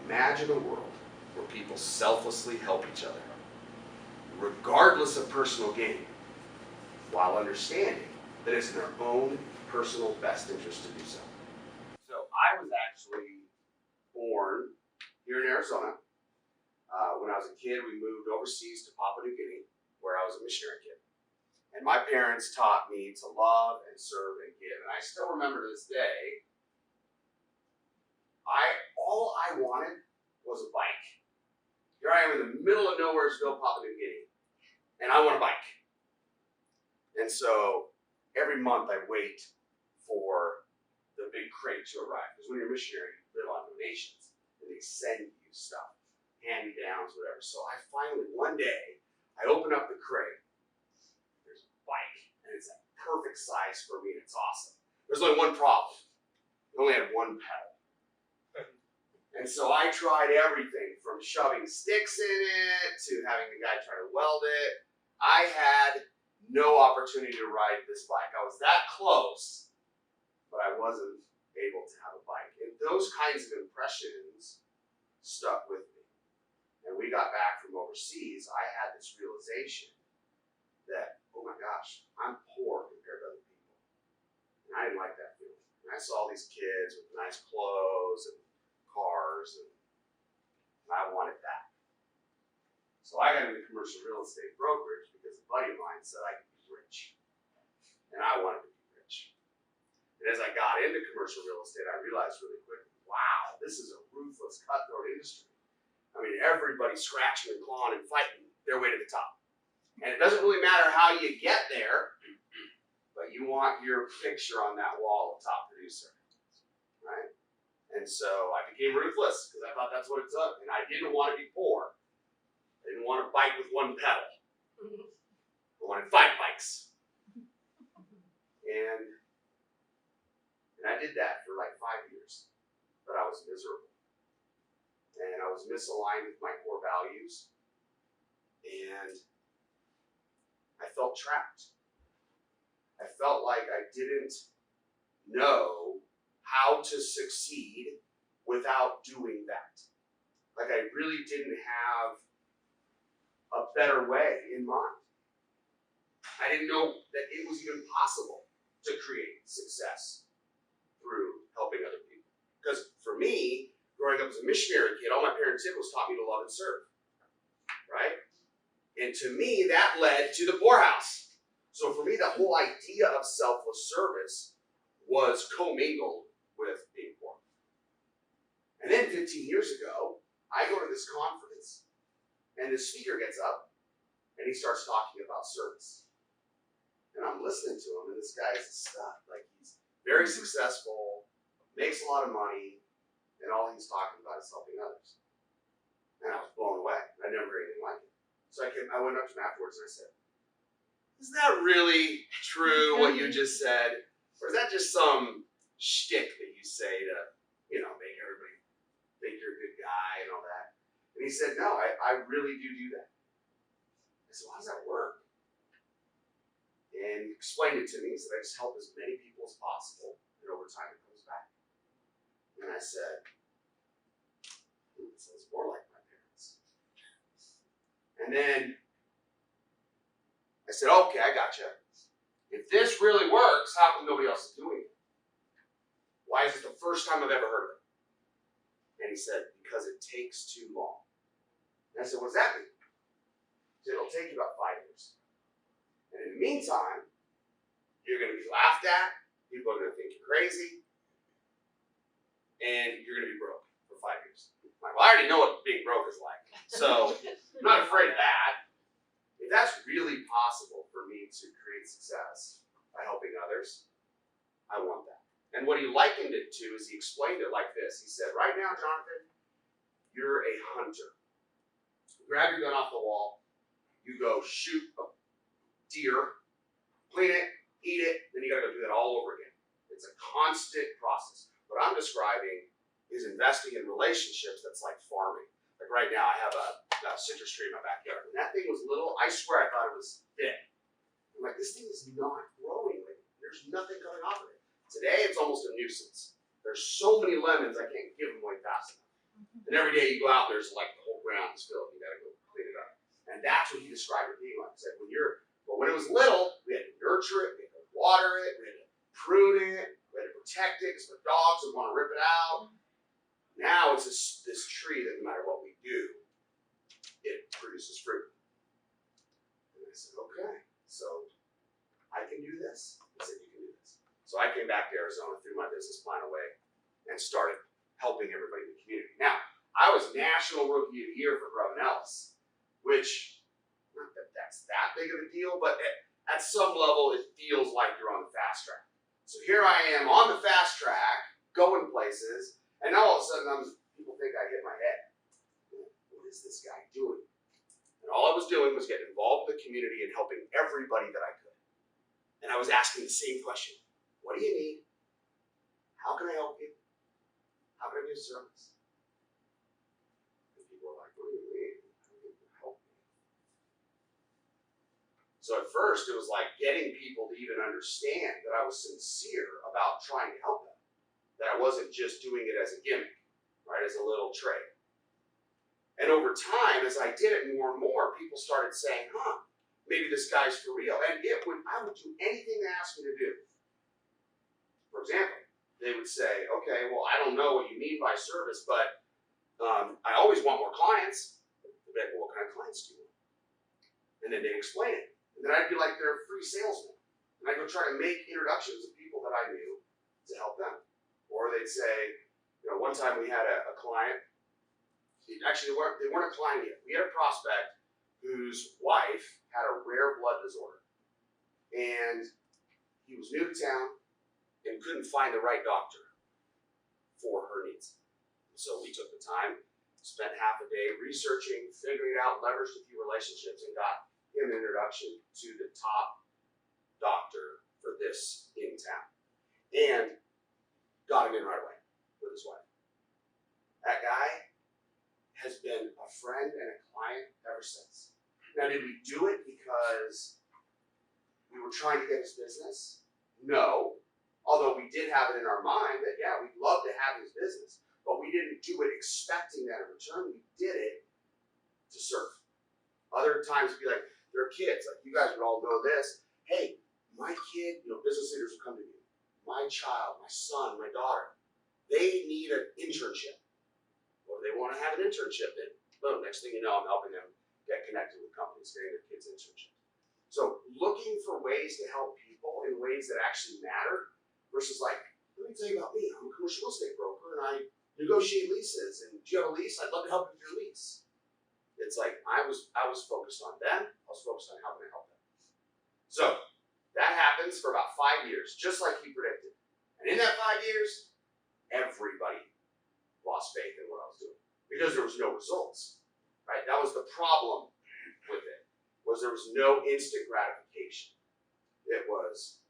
Imagine a world where people selflessly help each other, regardless of personal gain, while understanding that it's in their own personal best interest to do so. So I was actually born here in Arizona. When I was a kid, we moved overseas to Papua New Guinea, where I was a missionary kid. And my parents taught me to love and serve and give. And I still remember to this day, all I wanted was a bike. Here I am in the middle of Nowheresville, Papua New Guinea, and I want a bike. And so every month I wait for the big crate to arrive. Because when you're a missionary, you live on donations, and they send you stuff, hand-me-downs, whatever. So I finally, one day, I open up the crate. There's a bike, and it's a perfect size for me, and it's awesome. There's only one problem. It only had one pedal. And so I tried everything from shoving sticks in it to having the guy try to weld it. I had no opportunity to ride this bike. I was that close, but I wasn't able to have a bike. And those kinds of impressions stuck with me. And we got back from overseas, I had this realization that, oh my gosh, I'm poor compared to other people. And I didn't like that feeling. And I saw these kids with nice clothes and cars, and I wanted that. So I got into commercial real estate brokerage because a buddy of mine said I could be rich. And I wanted to be rich. And as I got into commercial real estate, I realized really quickly, wow, this is a ruthless, cutthroat industry. I mean, everybody's scratching and clawing and fighting their way to the top. And it doesn't really matter how you get there, but you want your picture on that wall of top producer, right? And so I became ruthless because I thought that's what it took. And I didn't want to be poor. I didn't want a bike with one pedal. I wanted 5 bikes. And I did that for like 5 years. But I was miserable. And I was misaligned with my core values. And I felt trapped. I felt like I didn't know how to succeed without doing that. Like I really didn't have a better way in mind. I didn't know that it was even possible to create success through helping other people. Because for me, growing up as a missionary kid, all my parents did was taught me to love and serve, right? And to me, that led to the poorhouse. So for me, the whole idea of selfless service was commingled with being poor. And then 15 years ago, I go to this conference, and the speaker gets up, and he starts talking about service. And I'm listening to him, and this guy is stuck. Like, he's very successful, makes a lot of money, and all he's talking about is helping others. And I was blown away. I never heard anything like it. So I went up to him afterwards, and I said, is that really true, what you just said? Or is that just some shtick that you say to, make everybody think you're a good guy and all that? And he said, no, I really do that. I said, well, how does that work? And he explained it to me. He said, I just help as many people as possible, and over time it comes back. And I said, it sounds more like my parents. And then I said, okay, I gotcha. If this really works, how come nobody else is doing it? Why is it the first time I've ever heard of it? And he said, because it takes too long. And I said, what does that mean? He said, it'll take you about 5 years. And in the meantime, you're going to be laughed at, people are going to think you're crazy, and you're going to be broke for 5 years. I'm like, well, I already know what being broke is like, so I'm not afraid of that. If that's really possible for me to create success by helping others, I want that. And what he likened it to is he explained it like this. He said, right now, Jonathan, you're a hunter. You grab your gun off the wall, you go shoot a deer, clean it, eat it, then you gotta go do that all over again. It's a constant process. What I'm describing is investing in relationships that's like farming. Like right now, I have a citrus tree in my backyard. And that thing was little. I swear I thought it was thick. I'm like, this thing is not growing. Like, there's nothing coming off of it. Today, it's almost a nuisance. There's so many lemons, I can't give them away fast enough. And every day you go out, there's like the whole ground is filled. You got to go clean it up. And that's what he described it being like. He said, when it was little, we had to nurture it, we had to water it, we had to prune it, we had to protect it because the dogs would want to rip it out. Now it's this tree that no matter what we do, it produces fruit. And I said, okay, so I can do this. He said, you can do this. So I came back to Arizona, threw my business plan away, and started helping everybody in the community. Now, I was National Rookie of the Year for Brother Ellis, which, not that that's that big of a deal, but at some level it feels like you're on the fast track. So here I am on the fast track, going places, and now all of a sudden people think I hit my head. What is this guy doing? And all I was doing was getting involved in the community and helping everybody that I could. And I was asking the same question. What do you need? How can I help you? How can I be of service? And people are like, what do you mean? How can you help me? So at first it was like getting people to even understand that I was sincere about trying to help them. That I wasn't just doing it as a gimmick, right, as a little trade. And over time, as I did it more and more, people started saying, maybe this guy's for real. And I would do anything they asked me to do. For example, they would say, okay, well, I don't know what you mean by service, but I always want more clients. They'd be like, well, what kind of clients do you want? And then they'd explain it. And then I'd be like their free salesman. And I'd go try to make introductions of people that I knew to help them. Or they'd say, one time we had a client. Actually, they weren't a client yet. We had a prospect whose wife had a rare blood disorder. And he was new to town and couldn't find the right doctor for her needs. So we took the time, spent half a day researching, figuring it out, leveraged a few relationships, and got him an introduction to the top doctor for this in town. And got him in right away with his wife. That guy has been a friend and a client ever since. Now, did we do it because we were trying to get his business? No. Although we did have it in our mind that, yeah, we'd love to have his business. But we didn't do it expecting that in return. We did it to serve. Other times it'd be like, there are kids. Like, you guys would all know this. Hey, my kid, business leaders will come to me. My child, my son, my daughter, they need an internship. Or they want to have an internship, then boom, next thing you know, I'm helping them get connected with companies, getting their kids internships. So looking for ways to help people in ways that actually matter versus like, let me tell you about me. I'm a commercial real estate broker and I negotiate leases. And do you have a lease? I'd love to help you with your lease. It's like I was focused on them. I was focused on how can I help them. So that happens for about 5 years, just like he predicted. And in that 5 years, everybody lost faith in what I was doing because there was no results, right? That was the problem with it, was there was no instant gratification. It was,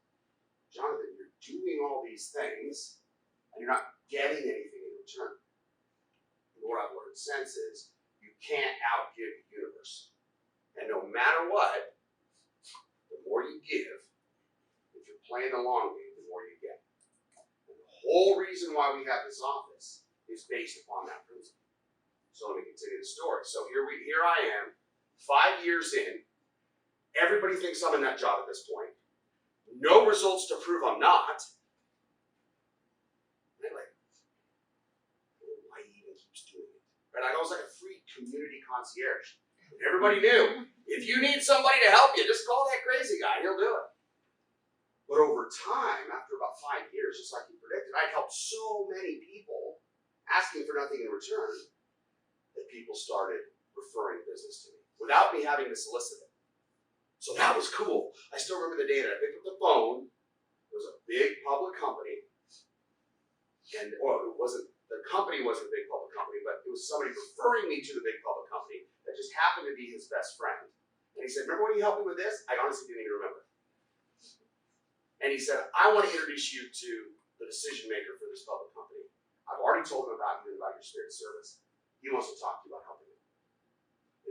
Jonathan, you're doing all these things and you're not getting anything in return. And what I've learned since is you can't outgive the universe. And no matter what, the more you give, if you're playing the long game, the more you get. And the whole reason why we have this office is based upon that principle. So let me continue the story. So here I am, 5 years in. Everybody thinks I'm in that job at this point. No results to prove I'm not. And they're like, why he even keeps doing it? Right? I was like a free community concierge. Everybody knew, if you need somebody to help you, just call that crazy guy, he'll do it. But over time, after about 5 years, just like he predicted, I'd helped so many people asking for nothing in return that people started referring business to me without me having to solicit it. So that was cool. I still remember the day that I picked up the phone. It was a big public company. And the company wasn't a big public company, but it was somebody referring me to the big public company that just happened to be his best friend. And he said, remember when you helped me with this? I honestly didn't even remember. And he said, I want to introduce you to the decision maker for this public company. I've already told him about you and about your spirit service. He wants to talk to you about helping him.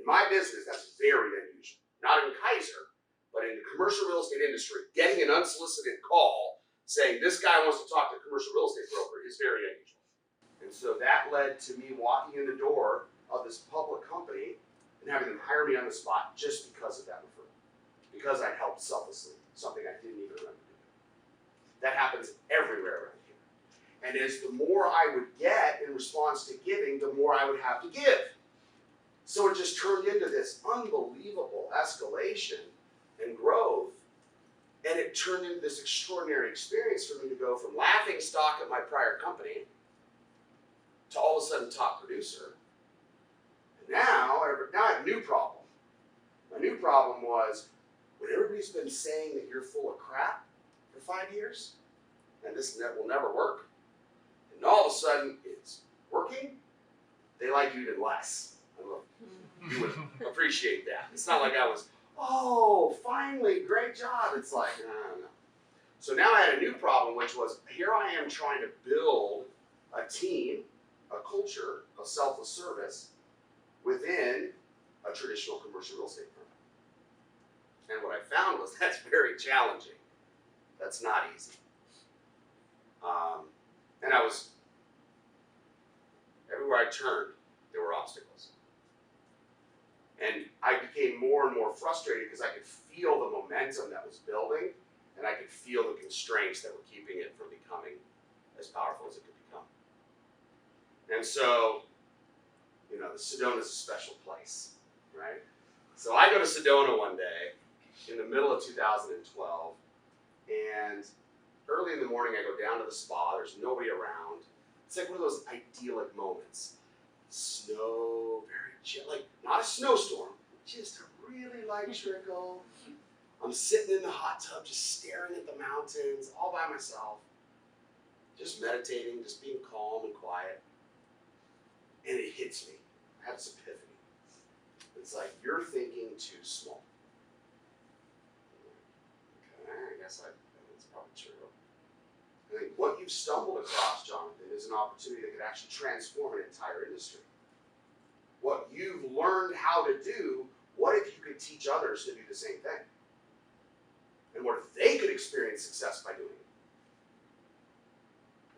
In my business, that's very unusual. Not in Kaiser, but in the commercial real estate industry, getting an unsolicited call saying this guy wants to talk to a commercial real estate broker is very unusual. And so that led to me walking in the door of this public company and having them hire me on the spot just because of that referral. Because I helped selflessly, something I didn't even remember doing. That happens everywhere around here. And as the more I would get in response to giving, the more I would have to give. So it just turned into this unbelievable escalation and growth. And it turned into this extraordinary experience for me to go from laughing stock at my prior company to all of a sudden top producer. And now I have a new problem. My new problem was, when everybody's been saying that you're full of crap for 5 years, and this will never work, and all of a sudden it's working, they like you even less. I don't know if you would appreciate that. It's not like I was, oh, finally, great job. It's like, no. So now I had a new problem, which was, here I am trying to build a team, a culture of selfless service within a traditional commercial real estate firm. And what I found was that's very challenging. That's not easy. And everywhere I turned, there were obstacles. And I became more and more frustrated because I could feel the momentum that was building, and I could feel the constraints that were keeping it from becoming as powerful as it could become. And so, the Sedona's a special place, right? So I go to Sedona one day in the middle of 2012, and early in the morning I go down to the spa. There's nobody around. It's like one of those idyllic moments. Snow, very chill, like not a snowstorm, just a really light trickle. I'm sitting in the hot tub, just staring at the mountains, all by myself, just meditating, just being calm and quiet. And it hits me. I have this epiphany. It's like, you're thinking too small. Okay, I guess that's probably true. I think what you've stumbled across, Jonathan, is an opportunity that could actually transform an entire industry. What you've learned how to do, what if you could teach others to do the same thing? And what if they could experience success by doing it?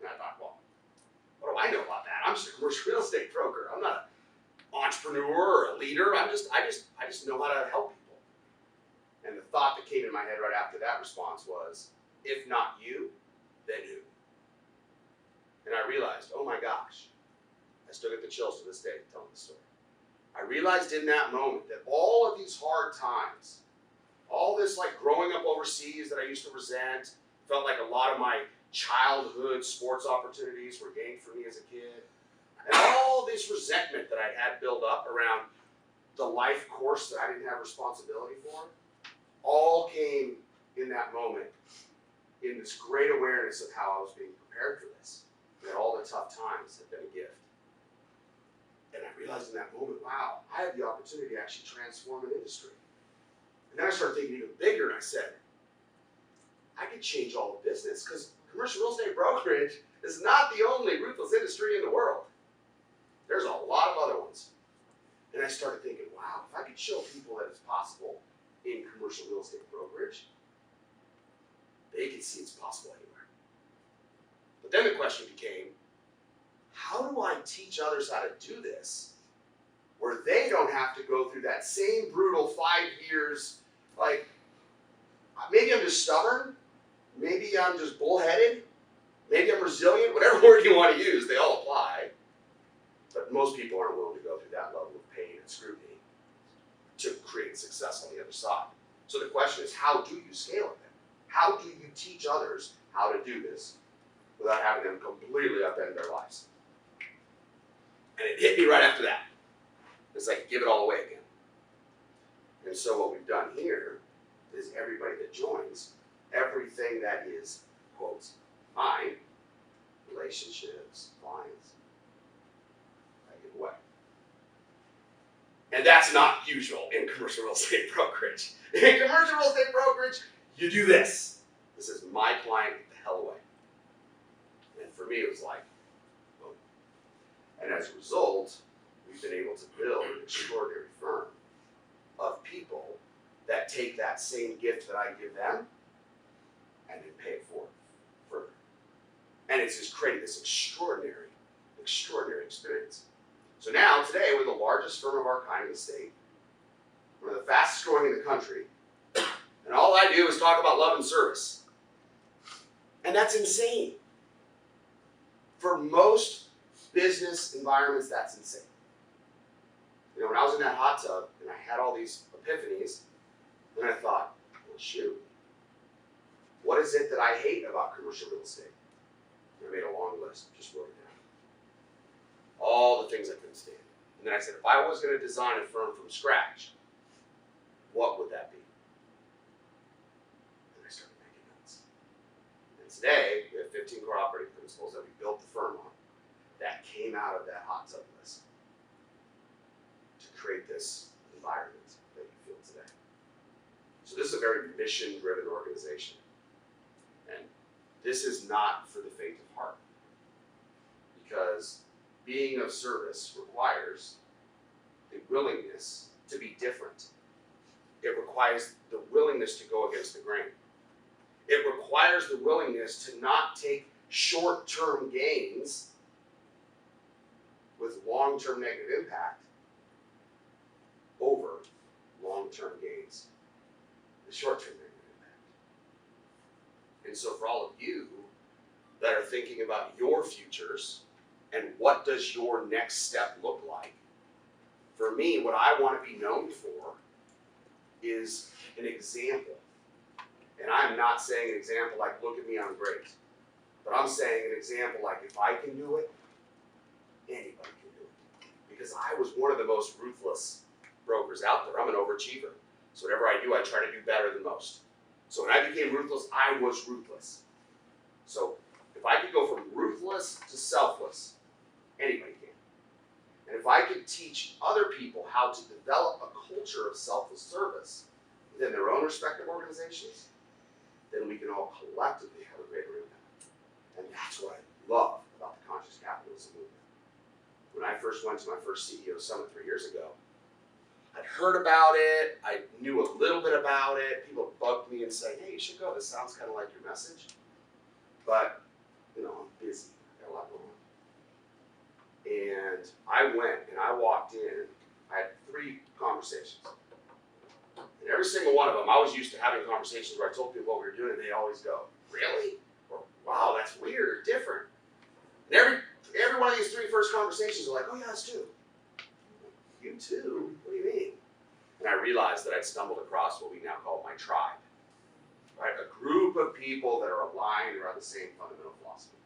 And I thought, well, what do I know about that? I'm just a commercial real estate broker. I'm not an entrepreneur or a leader. I just know how to help people. And the thought that came in my head right after that response was, if not you, then who? And I realized, oh my gosh, I still get the chills to this day telling the story. I realized in that moment that all of these hard times, all this like growing up overseas that I used to resent, felt like a lot of my childhood sports opportunities were gained for me as a kid, and all this resentment that I'd had build up around the life course that I didn't have responsibility for, all came in that moment in this great awareness of how I was being prepared for this, that all the tough times had been a gift. And I realized in that moment, wow, I had the opportunity to actually transform an industry. And then I started thinking even bigger, and I said, I could change all of business, because commercial real estate brokerage is not the only ruthless industry in the world. There's a lot of other ones. And I started thinking, wow, if I could show people that it's possible in commercial real estate brokerage, they could see it's possible anywhere. But then the question became, how do I teach others how to do this where they don't have to go through that same brutal 5 years, like, maybe I'm just stubborn, maybe I'm just bullheaded, maybe I'm resilient, whatever word you want to use, they all apply. But most people aren't willing to go through that level of pain and scrutiny to create success on the other side. So the question is, how do you scale it then? How do you teach others how to do this without having them completely upend their lives? And it hit me right after that. It's like, give it all away again. And so what we've done here is everybody that joins, everything that is, quotes, mine, relationships, clients, I give away. And that's not usual in commercial real estate brokerage. In commercial real estate brokerage, you do this. This is my client, get the hell away. And for me, it was like, boom. And as a result, we've been able to build an extraordinary firm of people that take that same gift that I give them and then pay it forward further. And it's just created this extraordinary extraordinary experience. So now, today, we're the largest firm of our kind in the state. We're the fastest growing in the country. And all I do is talk about love and service. And that's insane. For most business environments, that's insane. You know, when I was in that hot tub and I had all these epiphanies, then I thought, well, shoot, what is it that I hate about commercial real estate? And I made a long list, just wrote it down. All the things I couldn't stand. And then I said, if I was going to design a firm from scratch, what would that be? And I started making notes. And today, we have 15 core operating principles that we built the firm on that came out of that hot tub list to create this environment that you feel today. So this is a very mission-driven organization. And this is not for the faint of heart. Because being of service requires the willingness to be different. It requires the willingness to go against the grain. It requires the willingness to not take short-term gains with long-term negative impact over long-term gains, the short-term negative impact. And so for all of you that are thinking about your futures and what does your next step look like, for me, what I want to be known for is an example. And I'm not saying an example like, look at me, I'm great. But I'm saying an example like, if I can do it, anybody can do it. Because I was one of the most ruthless brokers out there. I'm an overachiever. So whatever I do, I try to do better than most. So when I became ruthless, I was ruthless. So if I could go from ruthless to selfless, anybody can. And if I could teach other people how to develop a culture of selfless service within their own respective organizations, then we can all collectively have a greater impact. And that's what I love about the conscious capitalism movement. When I first went to my first CEO summit 3 years ago, I'd heard about it, I knew a little bit about it, people bugged me and said, hey, you should go, this sounds kind of like your message. But, you know, I'm busy, I got a lot going on. And I went and I walked in, I had 3 conversations. And every single one of them, I was used to having conversations where I told people what we were doing and they always go, really? Or, wow, that's weird or different. And every one of these 3 first conversations are like, oh yeah, that's true. You too? What do you mean? And I realized that I'd stumbled across what we now call my tribe. Right? A group of people that are aligned around the same fundamental philosophy.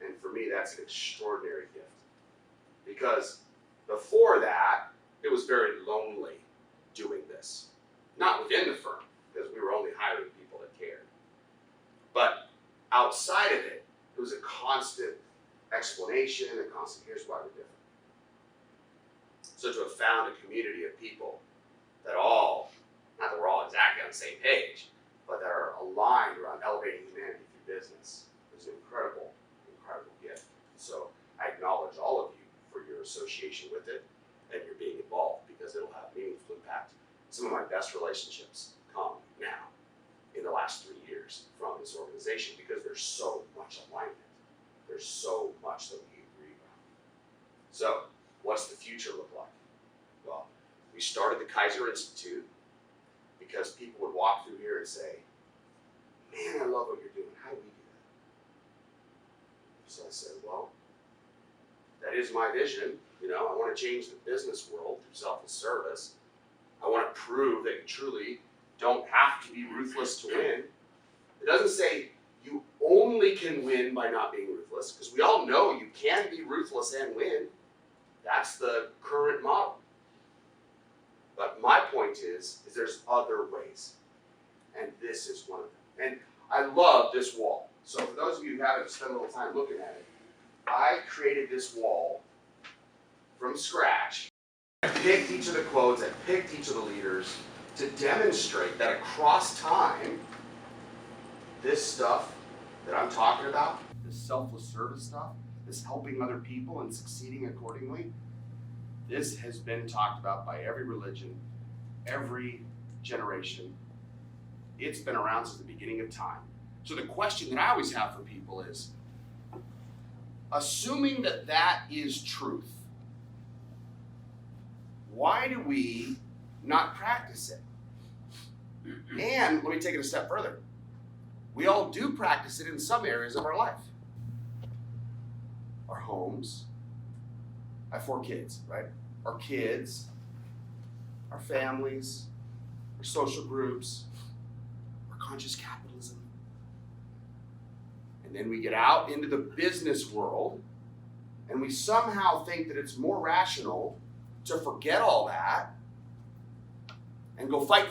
And for me, that's an extraordinary gift. Because before that, it was very lonely doing this. Not within the firm, because we were only hiring people that cared. But outside of it, it was a constant explanation, a constant, here's why we're different. So to have found a community of people that all, not that we're all exactly on the same page, but that are aligned around elevating humanity through business is an incredible, incredible gift. So I acknowledge all of you for your association with it and your being involved because it'll have meaningful impact. Some of my best relationships come now in the last 3 years from this organization because there's so much alignment. There's so much that we agree on. So what's the future look like? Well, we started the Kaiser Institute because people would walk through here and say, man, I love what you're doing. How do we do that? So I said, well, that is my vision. You know, I want to change the business world through selfless service. I want to prove that you truly don't have to be ruthless to win. It doesn't say you only can win by not being ruthless, because we all know you can be ruthless and win. That's the current model. But my point is there's other ways. And this is one of them. And I love this wall. So for those of you who haven't spent a little time looking at it, I created this wall from scratch. I picked each of the quotes, I picked each of the leaders to demonstrate that across time, this stuff that I'm talking about, this selfless service stuff, this helping other people and succeeding accordingly, this has been talked about by every religion, every generation. It's been around since the beginning of time. So the question that I always have for people is, assuming that that is truth, why do we not practice it? And let me take it a step further. We all do practice it in some areas of our life. Our homes. I have 4 kids, right? Our kids, our families, our social groups, our conscious capitalism. And then we get out into the business world and we somehow think that it's more rational to forget all that and go fight,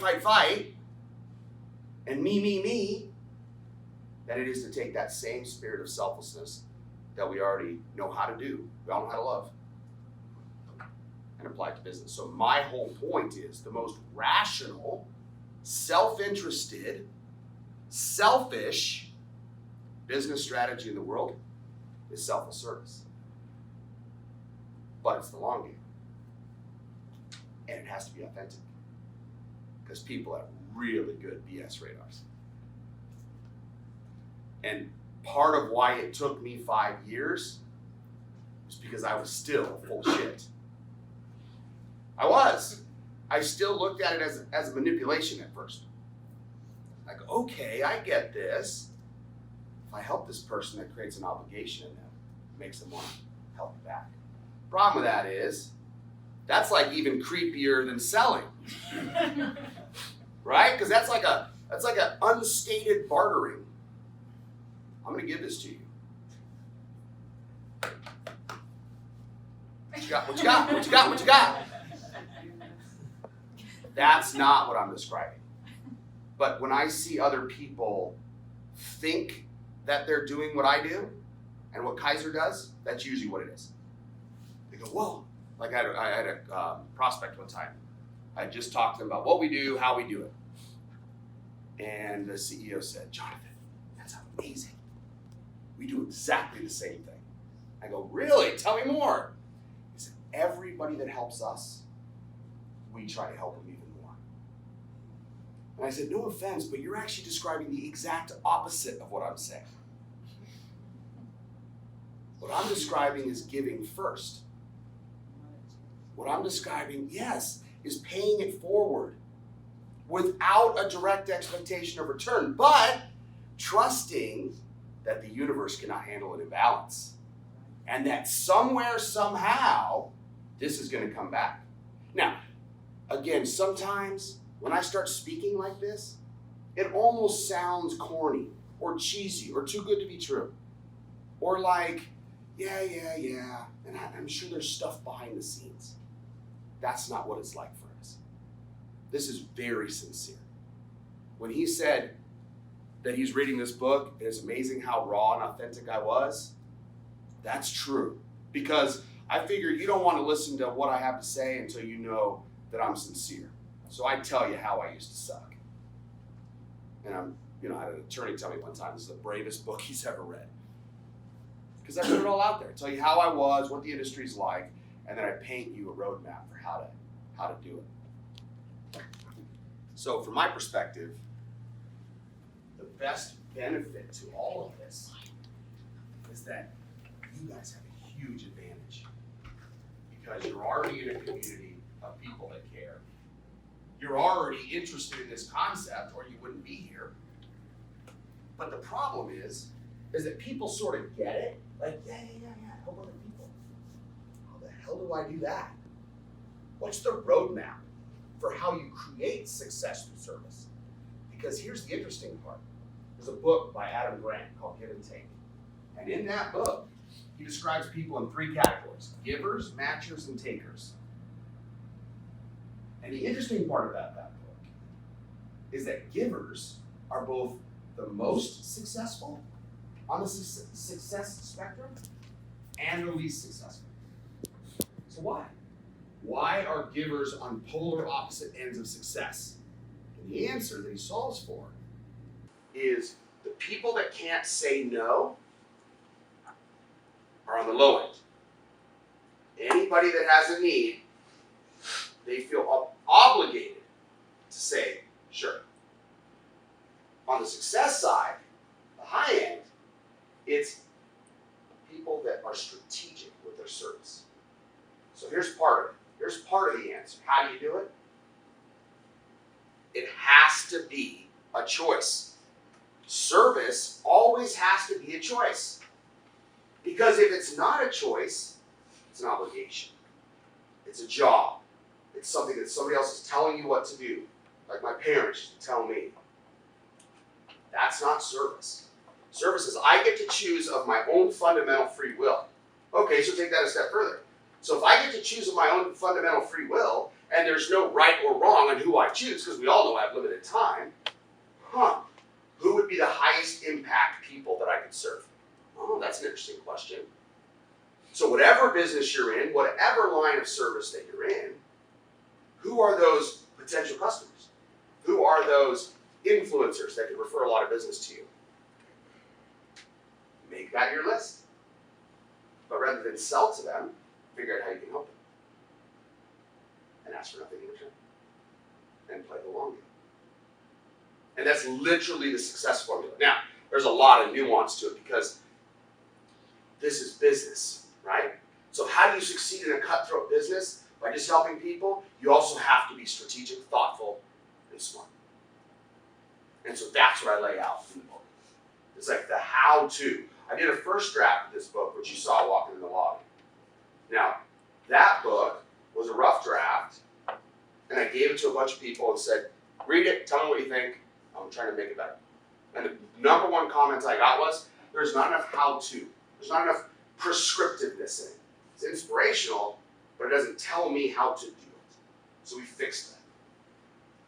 and me, than it is to take that same spirit of selflessness that we already know how to do, we all know how to love, and apply it to business. So my whole point is the most rational, self-interested, selfish business strategy in the world is selfless service. But it's the long game. And it has to be authentic. Because people have really good BS radars. And part of why it took me 5 years was because I was still full of shit. I was. I still looked at it as a manipulation at first. Like, okay, I get this. If I help this person, that creates an obligation in them. It makes them want to help me back. Problem with that is, that's like even creepier than selling. Right? Because that's like an unstated bartering. I'm going to give this to you. What you got? What you got? What you got? What you got? That's not what I'm describing. But when I see other people think that they're doing what I do and what Kaiser does, that's usually what it is. They go, whoa. Like I had a prospect one time. I just talked to them about what we do, how we do it. And the CEO said, Jonathan, that's amazing. We do exactly the same thing. I go, really? Tell me more. He said, everybody that helps us, we try to help them even more. And I said, no offense, but you're actually describing the exact opposite of what I'm saying. What I'm describing is giving first. What I'm describing, yes, is paying it forward without a direct expectation of return, but trusting that the universe cannot handle an imbalance and that somewhere, somehow, this is going to come back. Now, again, sometimes when I start speaking like this, it almost sounds corny or cheesy or too good to be true. Or like, yeah, and I'm sure there's stuff behind the scenes. That's not what it's like for us. This is very sincere. When he said that he's reading this book, and it's amazing how raw and authentic I was, that's true. Because I figure you don't want to listen to what I have to say until you know that I'm sincere. So I tell you how I used to suck. And I had an attorney tell me one time, this is the bravest book he's ever read. Because I put it all out there. I tell you how I was, what the industry's like, and then I paint you a roadmap for how to do it. So from my perspective, the best benefit to all of this is that you guys have a huge advantage. Because you're already in a community of people that care. You're already interested in this concept or you wouldn't be here. But the problem is that people sort of get it. Like, yeah, help other people. How the hell do I do that? What's the roadmap for how you create success through service? Because here's the interesting part. There's a book by Adam Grant called Give and Take. And in that book, he describes people in 3 categories: givers, matchers, and takers. And the interesting part about that book is that givers are both the most successful on the success spectrum and the least successful. So why? Why are givers on polar opposite ends of success? And the answer that he solves for is the people that can't say no are on the low end. Anybody that has a need, they feel obligated to say, sure. On the success side, the high end, it's people that are strategic with their service. So here's part of it. Here's part of the answer. How do you do it? It has to be a choice. Service always has to be a choice. Because if it's not a choice, it's an obligation. It's a job. It's something that somebody else is telling you what to do. Like my parents used to tell me. That's not service. Service is I get to choose of my own fundamental free will. Okay, so take that a step further. So if I get to choose of my own fundamental free will, and there's no right or wrong on who I choose, because we all know I have limited time, who would be the highest impact people that I could serve? Oh, that's an interesting question. So whatever business you're in, whatever line of service that you're in, who are those potential customers? Who are those influencers that could refer a lot of business to you? Make that your list. But rather than sell to them, figure out how you can help them. And ask for nothing in return. And play the long game. And that's literally the success formula. Now, there's a lot of nuance to it because this is business, right? So how do you succeed in a cutthroat business? By just helping people, you also have to be strategic, thoughtful, and smart. And so that's what I lay out in the book. It's like the how-to. I did a first draft of this book, which you saw walking in the lobby. Now, that book was a rough draft, and I gave it to a bunch of people and said, read it, tell me what you think, I'm trying to make it better. And the number one comment I got was, there's not enough how-to. There's not enough prescriptiveness in it. It's inspirational, but it doesn't tell me how to do it. So we fixed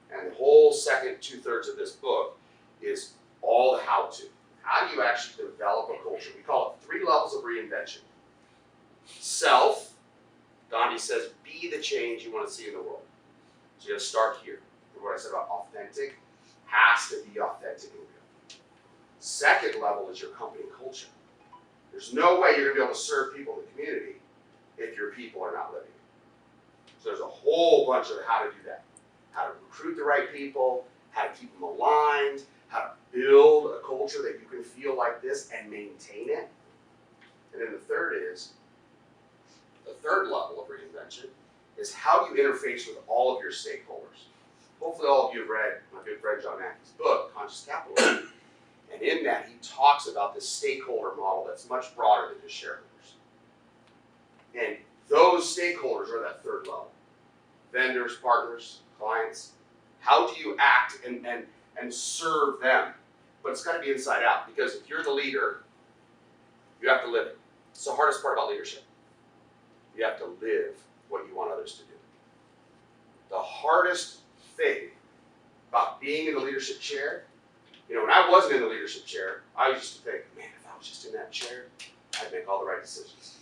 that. And the whole second 2/3 of this book is all the how-to. How do you actually develop a culture? We call it 3 levels of reinvention. Self, Gandhi says, be the change you want to see in the world. So you got to start here. And what I said about authentic has to be authentic and real. Second level is your company culture. There's no way you're going to be able to serve people in the community if your people are not living it. So there's a whole bunch of how to do that. How to recruit the right people, how to keep them aligned, how to build a culture that you can feel like this and maintain it. And then the third level of reinvention is how do you interface with all of your stakeholders. Hopefully all of you have read my good friend John Mackey's book, Conscious Capitalism. And in that, he talks about this stakeholder model that's much broader than just shareholders. And those stakeholders are that third level. Vendors, partners, clients. How do you act and serve them? But it's got to be inside out, because if you're the leader, you have to live it. It's the hardest part about leadership. You have to live what you want others to do. The hardest thing about being in the leadership chair, when I wasn't in the leadership chair, I used to think, man, if I was just in that chair, I'd make all the right decisions.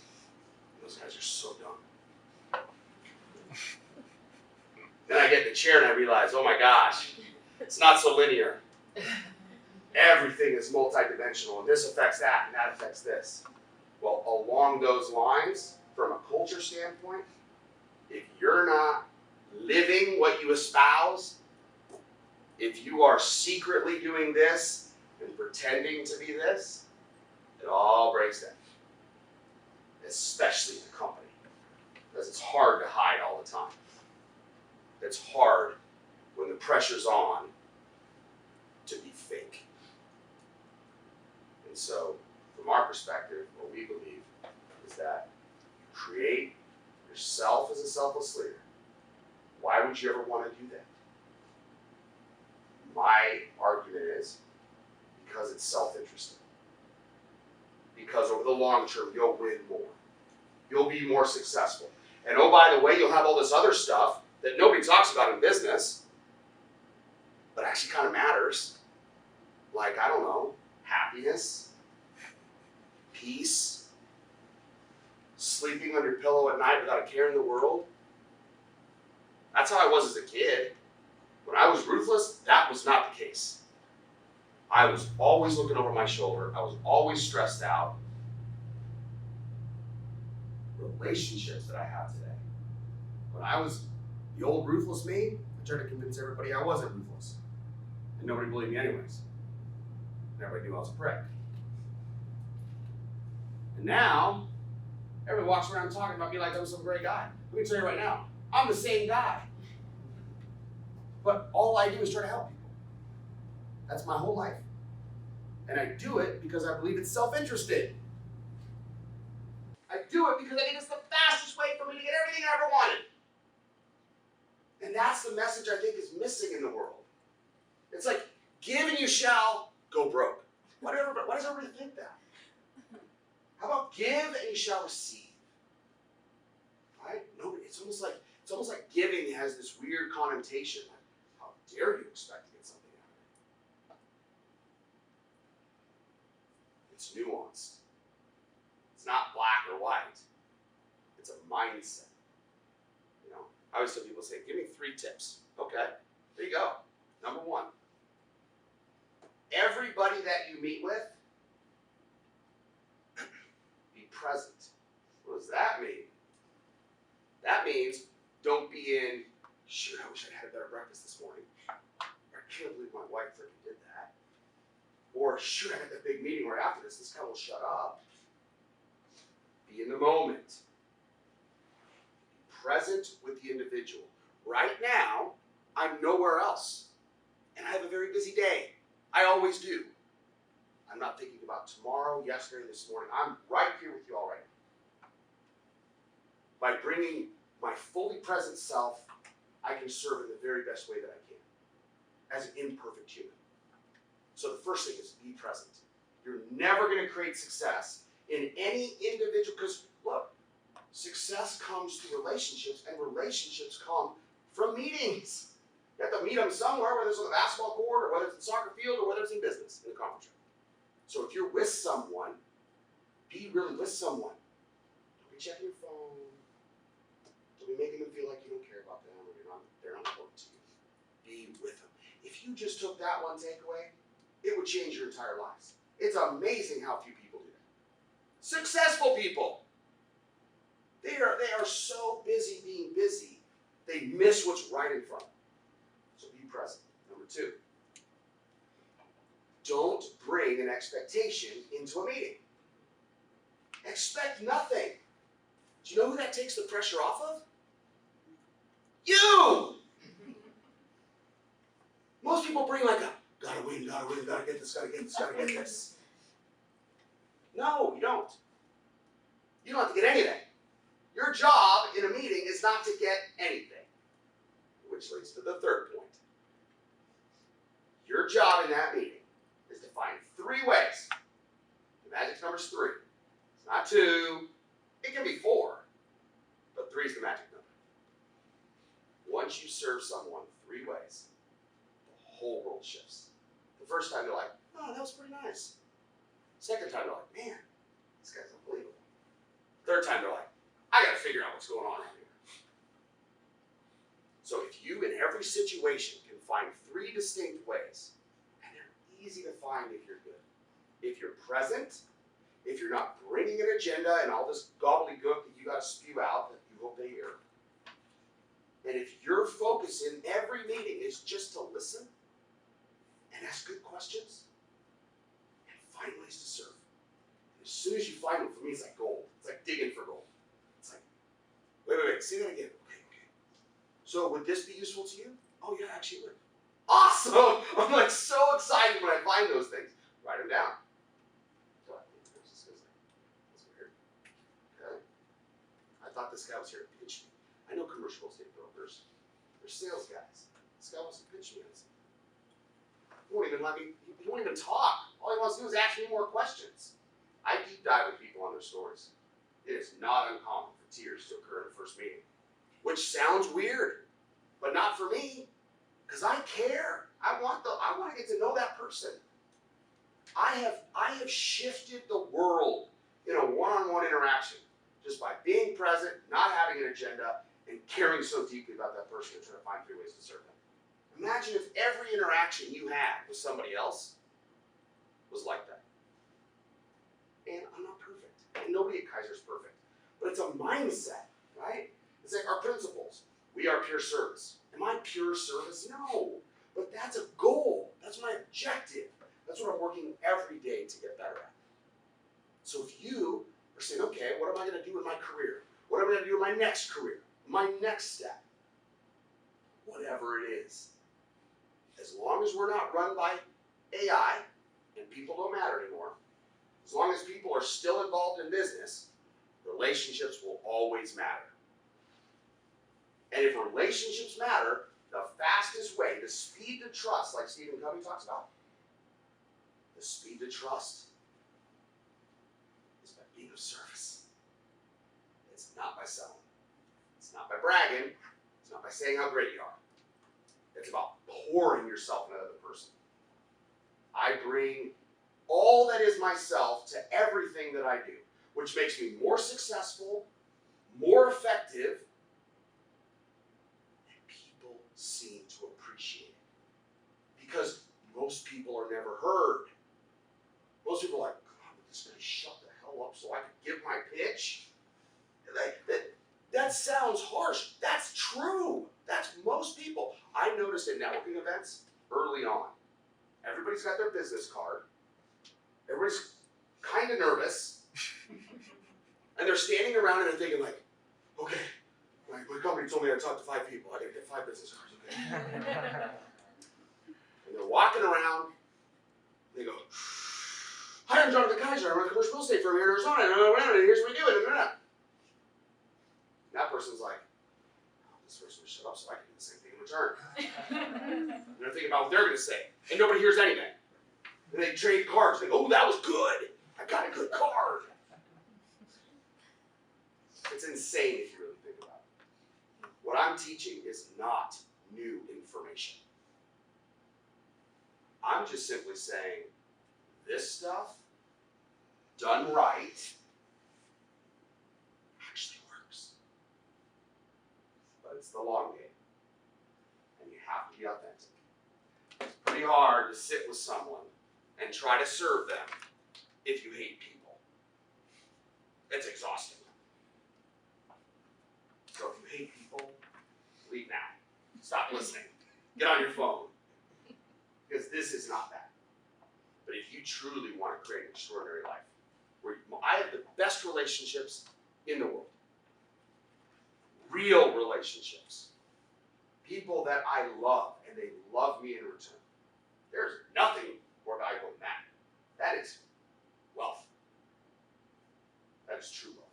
Those guys are so dumb. Then I get in the chair and I realize, oh my gosh, it's not so linear. Everything is multidimensional, and this affects that, and that affects this. Well, along those lines, from a culture standpoint, if you're not living what you espouse, if you are secretly doing this and pretending to be this, it all breaks down. Especially in a company, because it's hard to hide all the time. It's hard when the pressure's on to be fake. And so, from our perspective, what we believe is that you create yourself as a selfless leader. Why would you ever want to do that? My argument is because it's self-interested. Because over the long term, you'll win more. You'll be more successful. And oh, by the way, you'll have all this other stuff that nobody talks about in business, but actually kind of matters. Like, I don't know, happiness, peace, sleeping on your pillow at night without a care in the world. That's how I was as a kid. When I was ruthless, that was not the case. I was always looking over my shoulder. I was always stressed out. Relationships that I have today. When I was the old ruthless me, I tried to convince everybody I wasn't ruthless. And nobody believed me anyways. And everybody knew I was a prick. And now, everyone walks around talking about me like I'm some great guy. Let me tell you right now, I'm the same guy. But all I do is try to help people. That's my whole life. And I do it because I believe it's self-interested. I do it because I think it's the fastest way for me to get everything I ever wanted. And that's the message I think is missing in the world. It's like, give and you shall go broke. Why does everybody think that? How about give and you shall receive? Right? Nobody. It's almost like giving has this weird connotation. Like, how dare you expect to get something out of it? It's nuanced. It's not black or white. It's a mindset. You know, I always tell people, say, give me 3 tips. Okay, there you go. Number 1. Everybody that you meet with, be present. What does that mean? That means don't be in, shoot, I wish I'd had a better breakfast this morning. Or I can't believe my wife freaking did that. Or shoot, I had that big meeting right after this. This guy will shut up. Be in the moment. Be present with the individual. Right now, I'm nowhere else. And I have a very busy day. I always do. I'm not thinking about tomorrow, yesterday, this morning. I'm right here with you all right now. By bringing my fully present self, I can serve in the very best way that I can, as an imperfect human. So the first thing is be present. You're never going to create success in any individual, because look, success comes through relationships, and relationships come from meetings. You have to meet them somewhere, whether it's on the basketball court, or whether it's in the soccer field, or whether it's in business, in the conference room. So if you're with someone, be really with someone. Don't be checking your phone. Don't be making them feel like you don't care about them, or they're not important to you. Be with them. If you just took that one takeaway, it would change your entire lives. It's amazing how few people do that. Successful people. They are so busy being busy, they miss what's right in front of them. So be present. Number 2. Don't bring an expectation into a meeting. Expect nothing. Do you know who that takes the pressure off of? You! Most people bring like a, gotta win, gotta get this, gotta get this. No, you don't. You don't have to get anything. Your job in a meeting is not to get anything. Which leads to the 3rd point. Your job in that meeting is to find 3 ways. The magic number's 3. It's not 2. It can be 4. But 3 is the magic number. Once you serve someone 3 ways, the whole world shifts. The first time they're like, oh, that was pretty nice. Second time they're like, man, this guy's unbelievable. Third time they're like, I gotta figure out what's going on around here. So if you, in every situation, can find 3 distinct ways, and they're easy to find if you're good. If you're present, if you're not bringing an agenda and all this gobbledygook that you gotta spew out that you hope they hear, and if your focus in every meeting is just to listen and ask good questions and find ways to serve. And as soon as you find them, for me, it's like gold. It's like digging for gold. It's like, wait, say that again. Okay. So would this be useful to you? Oh yeah, actually it would. Awesome! I'm like so excited when I find those things. Write them down. That's weird. Okay. I thought this guy was here to pitch me. I know commercial real estate brokers. They're sales guys. This guy wants to pitch me on something. He won't even let me, he won't even talk. All he wants to do is ask me more questions. I deep dive with people on their stories. It is not uncommon for tears to occur in the first meeting. Which sounds weird, but not for me. Because I care. I want to get to know that person. I have shifted the world in a one-on-one interaction just by being present, not having an agenda, and caring so deeply about that person and trying to find 3 ways to serve them. Imagine if every interaction you had with somebody else was like that. And I'm not perfect. And nobody at Kaiser's perfect. But it's a mindset, right? It's like our principles. We are pure service. Am I pure service? No. But that's a goal. That's my objective. That's what I'm working every day to get better at. So if you are We're saying, okay, what am I going to do in my career? What am I going to do in my next career? My next step? Whatever it is. As long as we're not run by AI, and people don't matter anymore, as long as people are still involved in business, relationships will always matter. And if relationships matter, the fastest way, the speed to trust, like Stephen Covey talks about, the speed to trust is by being of service. It's not by selling. It's not by bragging. It's not by saying how great you are. It's about pouring yourself into another person. I bring all that is myself to everything that I do, which makes me more successful, more effective, and people seem to appreciate it. Because most people are never heard. Most people are like, God, would this guy shut the hell up so I could give my pitch? That sounds harsh. That's true. That's most people. I noticed at networking events early on, everybody's got their business card. Everybody's kind of nervous. And they're standing around and they're thinking like, okay, my company told me I talked to 5 people. I gotta get 5 business cards, okay? And they're walking around. They go, hi, I'm Jonathan Kaiser. I run a commercial real estate firm here in Arizona. And here's what we do. And that person's like, oh, this person will shut up so I can do the same thing in return. And they're thinking about what they're going to say. And nobody hears anything. And they trade cards. They go, oh, that was good. I got a good card. It's insane if you really think about it. What I'm teaching is not new information. I'm just simply saying, this stuff, done right, actually works. But it's the long game. And you have to be authentic. It's pretty hard to sit with someone and try to serve them if you hate people. It's exhausting. So if you hate people, leave now. Stop listening. Get on your phone. Because this is not that. But if you truly want to create an extraordinary life, where I have the best relationships in the world. Real relationships. People that I love, and they love me in return. There's nothing more valuable than that. That is wealth. That is true wealth.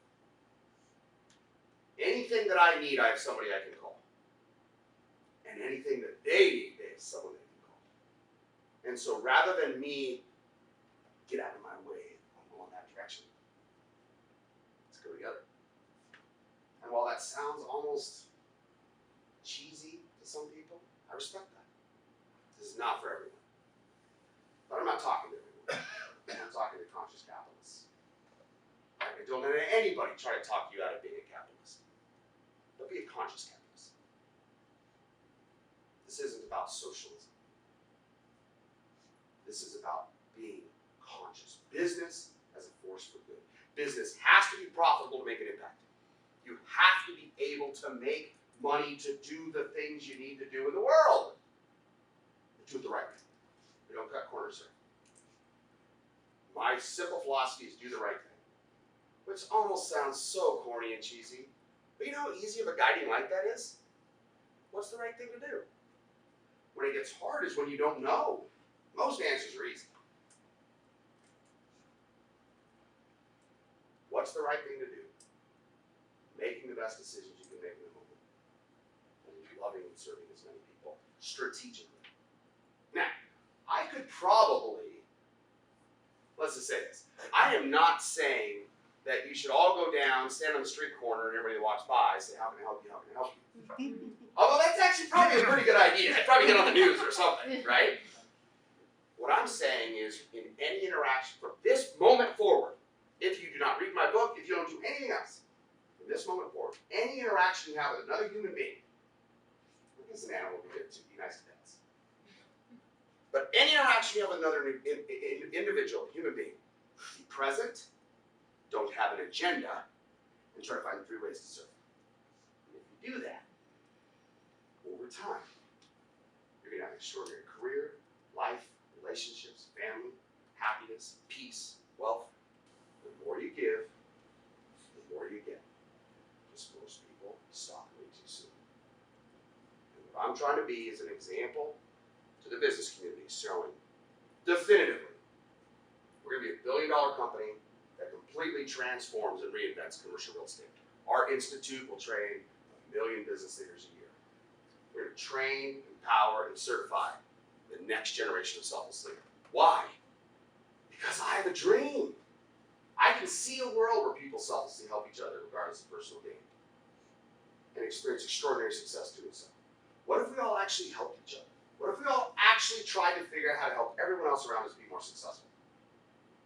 Anything that I need, I have somebody I can call. And anything that they need, they have someone they can call. And so rather than me get out of my way, I'm going that direction. Let's go together. And while that sounds almost cheesy to some people, I respect that. This is not for everyone. But I'm not talking to everyone. I'm talking to conscious capitalists. I don't let anybody try to talk you out of being a capitalist. But be a conscious capitalist. This isn't about socialism. This is about being conscious. Business as a force for good. Business has to be profitable to make an impact. You have to be able to make money to do the things you need to do in the world. Do it the right way. We don't cut corners here. My simple philosophy is do the right thing. Which almost sounds so corny and cheesy. But you know how easy of a guiding light that is? What's the right thing to do? When it gets hard is when you don't know. Most answers are easy. What's the right thing to do? Making the best decisions you can make in the moment. And loving and serving as many people strategically. Now, I could probably, let's just say this. I am not saying that you should all go down, stand on the street corner, and everybody that walks by say, how can I help you, how can I help you? Although that's actually probably a pretty good idea. I'd probably get on the news or something, right? What I'm saying is, in any interaction from this moment forward, if you do not read my book, if you don't do anything else, from this moment forward, any interaction you have with another human being, I guess an animal would be good to be nice to pets. But any interaction you have with another individual, human being, be present, don't have an agenda, and try to find 3 ways to serve. And if you do that, over time, you're going to have an extraordinary career, life, relationships, family, happiness, peace, wealth. The more you give, I'm trying to be is an example to the business community, showing definitively we're going to be $1 billion company that completely transforms and reinvents commercial real estate. Our institute will train 1 million business leaders a year. We're going to train, empower, and certify the next generation of selfless leaders. Why? Because I have a dream. I can see a world where people selflessly help each other regardless of personal gain and experience extraordinary success doing so. What if we all actually helped each other? What if we all actually tried to figure out how to help everyone else around us be more successful?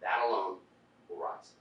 That alone will rise.